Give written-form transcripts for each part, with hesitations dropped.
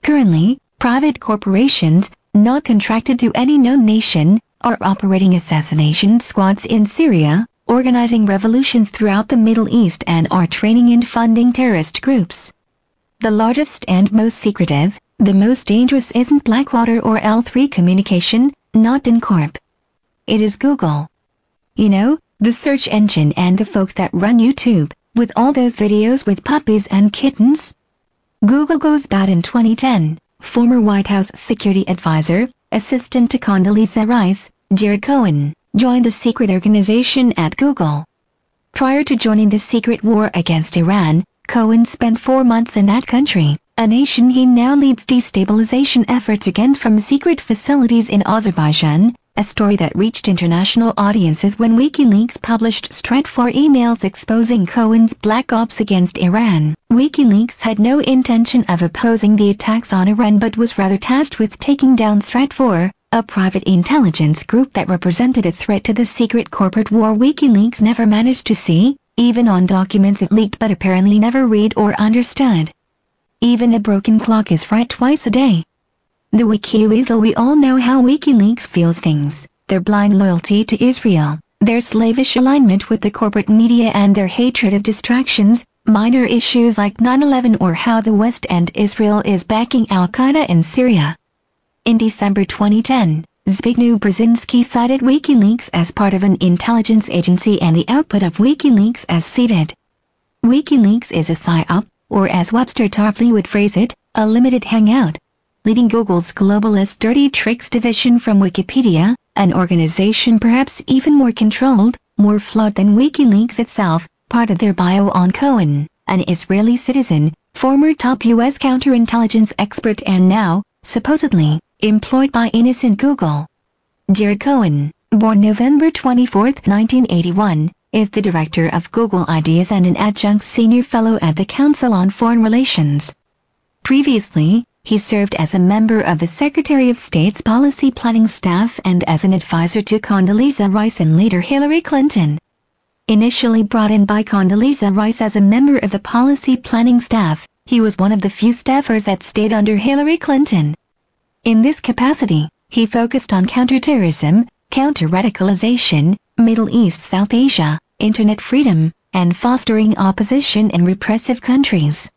Currently, private corporations, not contracted to any known nation, are operating assassination squads in Syria, organizing revolutions throughout the Middle East, and are training and funding terrorist groups. The largest and most secretive, the most dangerous isn't Blackwater or L3 Communication, not Incorp. It is Google. You know, the search engine and the folks that run YouTube, with all those videos with puppies and kittens. Google goes bad in 2010. Former White House security advisor, assistant to Condoleezza Rice, Jared Cohen, joined the secret organization at Google. Prior to joining the secret war against Iran, Cohen spent 4 months in that country, a nation he now leads destabilization efforts against from secret facilities in Azerbaijan, a story that reached international audiences when WikiLeaks published Stratfor emails exposing Cohen's black ops against Iran. WikiLeaks had no intention of opposing the attacks on Iran but was rather tasked with taking down Stratfor, a private intelligence group that represented a threat to the secret corporate war WikiLeaks never managed to see, even on documents it leaked but apparently never read or understood. Even a broken clock is right twice a day. The WikiWeasel. We all know how WikiLeaks feels things, their blind loyalty to Israel, their slavish alignment with the corporate media, and their hatred of distractions, minor issues like 9/11 or how the West and Israel is backing Al-Qaeda in Syria. In December 2010, Zbigniew Brzezinski cited WikiLeaks as part of an intelligence agency and the output of WikiLeaks as seeded. WikiLeaks is a psyop, or as Webster Tarpley would phrase it, a limited hangout, leading Google's globalist dirty tricks division from Wikipedia, an organization perhaps even more controlled, more flawed than WikiLeaks itself. Part of their bio on Cohen, an Israeli citizen, former top U.S. counterintelligence expert and now, supposedly, employed by innocent Google. Jared Cohen, born November 24, 1981, is the director of Google Ideas and an adjunct senior fellow at the Council on Foreign Relations. Previously, he served as a member of the Secretary of State's policy planning staff and as an advisor to Condoleezza Rice and later Hillary Clinton. Initially brought in by Condoleezza Rice as a member of the policy planning staff, he was one of the few staffers that stayed under Hillary Clinton. In this capacity, he focused on counterterrorism, counter-radicalization, Middle East South Asia, internet freedom, and fostering opposition in repressive countries.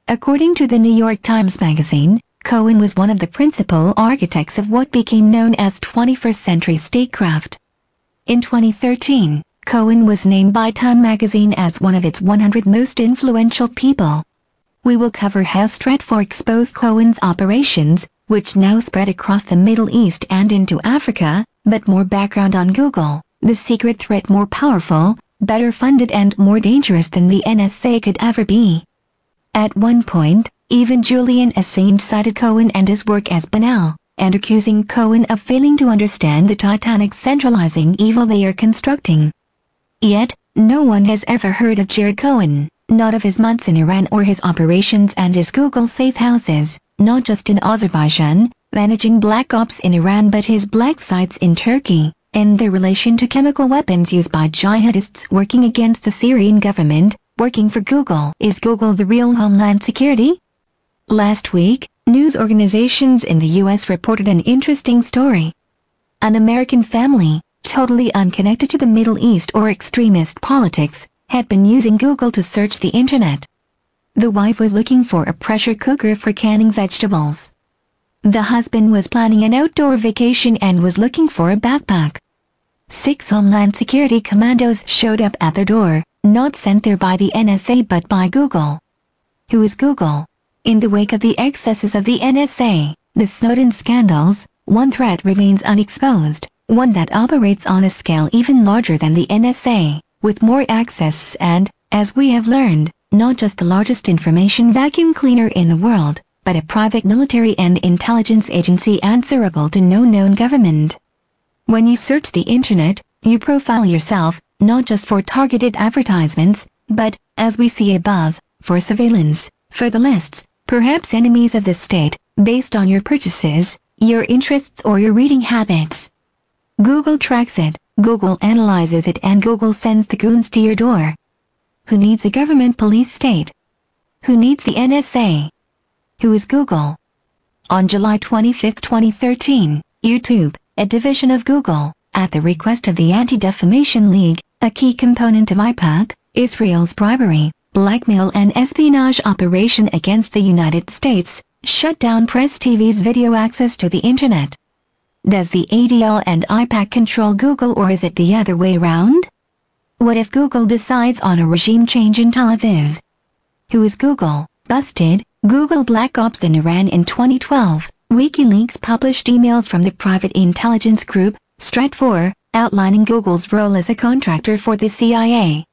According to the New York Times Magazine, Cohen was one of the principal architects of what became known as 21st century statecraft. In 2013, Cohen was named by Time magazine as one of its 100 most influential people. We will cover how Stratfor exposed Cohen's operations, which now spread across the Middle East and into Africa, but more background on Google, the secret threat more powerful, better funded and more dangerous than the NSA could ever be. At one point, even Julian Assange cited Cohen and his work as banal, and accusing Cohen of failing to understand the titanic centralizing evil they are constructing. Yet, no one has ever heard of Jared Cohen, not of his months in Iran or his operations and his Google safe houses, not just in Azerbaijan, managing black ops in Iran but his black sites in Turkey, and their relation to chemical weapons used by jihadists working against the Syrian government, working for Google. Is Google the real Homeland Security? Last week, news organizations in the U.S. reported an interesting story. An American family, totally unconnected to the Middle East or extremist politics, had been using Google to search the internet. The wife was looking for a pressure cooker for canning vegetables. The husband was planning an outdoor vacation and was looking for a backpack. 6 Homeland Security commandos showed up at their door, not sent there by the NSA but by Google. Who is Google? In the wake of the excesses of the NSA, the Snowden scandals, one threat remains unexposed, one that operates on a scale even larger than the NSA, with more access and, as we have learned, not just the largest information vacuum cleaner in the world, but a private military and intelligence agency answerable to no known government. When you search the internet, you profile yourself, not just for targeted advertisements, but, as we see above, for surveillance, for the lists, perhaps enemies of the state, based on your purchases, your interests or your reading habits. Google tracks it, Google analyzes it and Google sends the goons to your door. Who needs a government police state? Who needs the NSA? Who is Google? On July 25, 2013, YouTube, a division of Google, at the request of the Anti-Defamation League, a key component of IPAC, Israel's bribery, blackmail and espionage operation against the United States, shut down Press TV's video access to the Internet. Does the ADL and IPAC control Google, or is it the other way around? What if Google decides on a regime change in Tel Aviv? Who is Google? Busted, Google Black Ops in Iran in 2012. WikiLeaks published emails from the private intelligence group, Stratfor, outlining Google's role as a contractor for the CIA.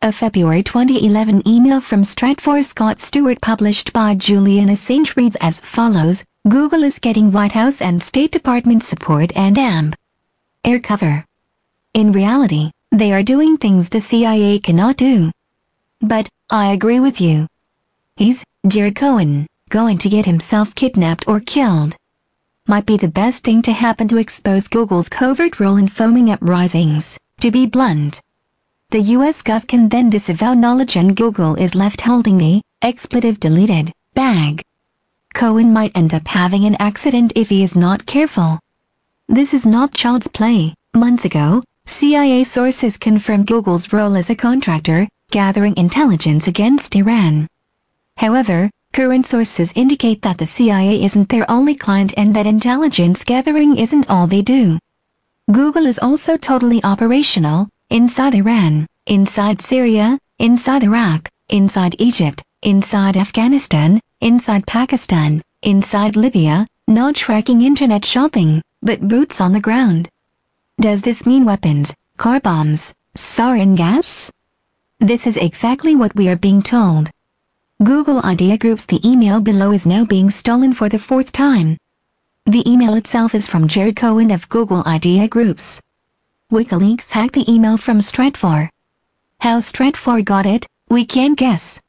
A February 2011 email from Stratfor Scott Stewart published by Julian Assange reads as follows: Google is getting White House and State Department support and AMP air cover. In reality, they are doing things the CIA cannot do. But, I agree with you. He's, Jared Cohen, going to get himself kidnapped or killed. Might be the best thing to happen to expose Google's covert role in foaming uprisings, to be blunt. The US Gov can then disavow knowledge and Google is left holding the expletive deleted bag. Cohen might end up having an accident if he is not careful. This is not child's play. Months ago, CIA sources confirmed Google's role as a contractor, gathering intelligence against Iran. However, current sources indicate that the CIA isn't their only client and that intelligence gathering isn't all they do. Google is also totally operational, inside Iran, inside Syria, inside Iraq, inside Egypt, inside Afghanistan, inside Pakistan, inside Libya, not tracking internet shopping, but boots on the ground. Does this mean weapons, car bombs, sarin gas? This is exactly what we are being told. Google Idea Groups. The email below is now being stolen for the fourth time. The email itself is from Jared Cohen of Google Idea Groups. WikiLeaks hacked the email from Stratfor. How Stratfor got it, we can't guess.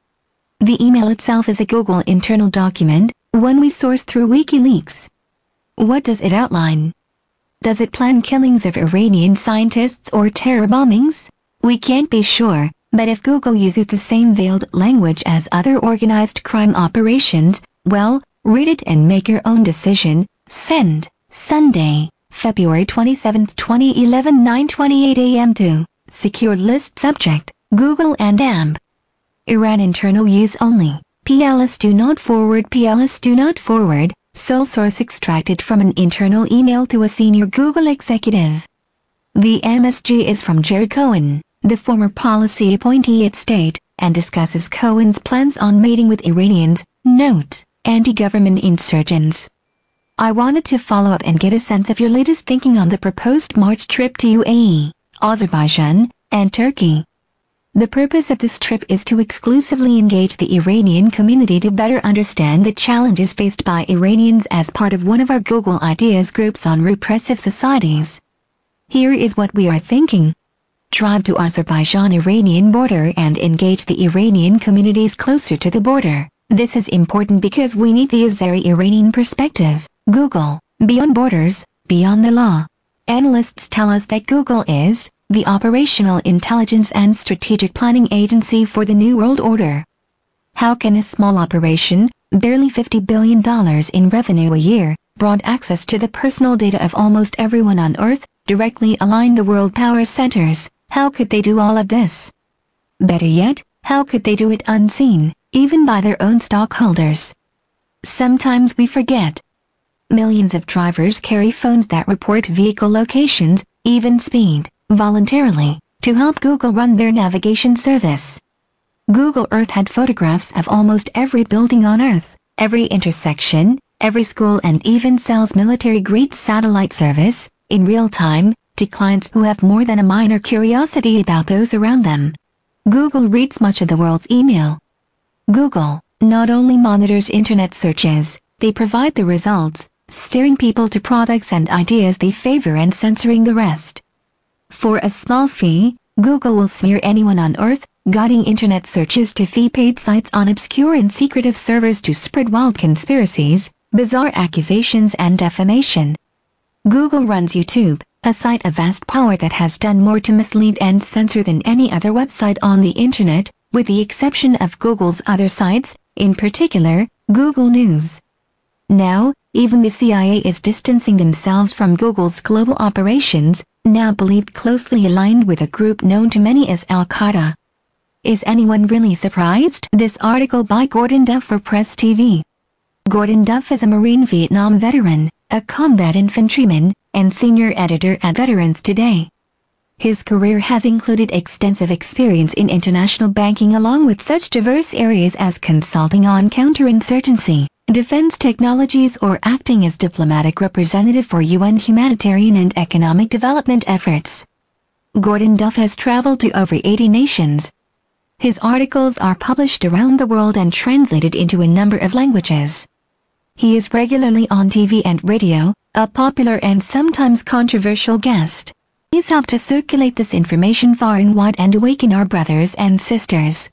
The email itself is a Google internal document, one we sourced through WikiLeaks. What does it outline? Does it plan killings of Iranian scientists or terror bombings? We can't be sure, but if Google uses the same veiled language as other organized crime operations, well, read it and make your own decision. Send. Sunday, February 27, 2011, 9:28 a.m. to Secure List Subject, Google and AMP. Iran internal use only. PLS do not forward. PLS do not forward. Sole source extracted from an internal email to a senior Google executive. The MSG is from Jared Cohen, the former policy appointee at State, and discusses Cohen's plans on mating with Iranians, note, anti-government insurgents. I wanted to follow up and get a sense of your latest thinking on the proposed March trip to UAE, Azerbaijan, and Turkey. The purpose of this trip is to exclusively engage the Iranian community to better understand the challenges faced by Iranians as part of one of our Google Ideas groups on repressive societies. Here is what we are thinking. Drive to Azerbaijan-Iranian border and engage the Iranian communities closer to the border. This is important because we need the Azeri-Iranian perspective. Google, beyond borders, beyond the law. Analysts tell us that Google is the operational intelligence and strategic planning agency for the New World Order. How can a small operation, barely $50 billion in revenue a year, broad access to the personal data of almost everyone on Earth, directly align the world power centers? How could they do all of this? Better yet, how could they do it unseen, even by their own stockholders? Sometimes we forget. Millions of drivers carry phones that report vehicle locations, even speed, voluntarily, to help Google run their navigation service. Google Earth had photographs of almost every building on Earth, every intersection, every school, and even sells military-grade satellite service, in real time, to clients who have more than a minor curiosity about those around them. Google reads much of the world's email. Google not only monitors internet searches, they provide the results, steering people to products and ideas they favor and censoring the rest. For a small fee, Google will smear anyone on Earth, guiding internet searches to fee-paid sites on obscure and secretive servers to spread wild conspiracies, bizarre accusations and defamation. Google runs YouTube, a site of vast power that has done more to mislead and censor than any other website on the internet, with the exception of Google's other sites, in particular, Google News. Now, even the CIA is distancing themselves from Google's global operations, now believed closely aligned with a group known to many as Al-Qaeda. Is anyone really surprised? This article by Gordon Duff for Press TV. Gordon Duff is a Marine Vietnam veteran, a combat infantryman, and senior editor at Veterans Today. His career has included extensive experience in international banking along with such diverse areas as consulting on counterinsurgency, defense technologies or acting as diplomatic representative for UN humanitarian and economic development efforts. Gordon Duff has traveled to over 80 nations. His articles are published around the world and translated into a number of languages. He is regularly on TV and radio, a popular and sometimes controversial guest. Please help to circulate this information far and wide and awaken our brothers and sisters.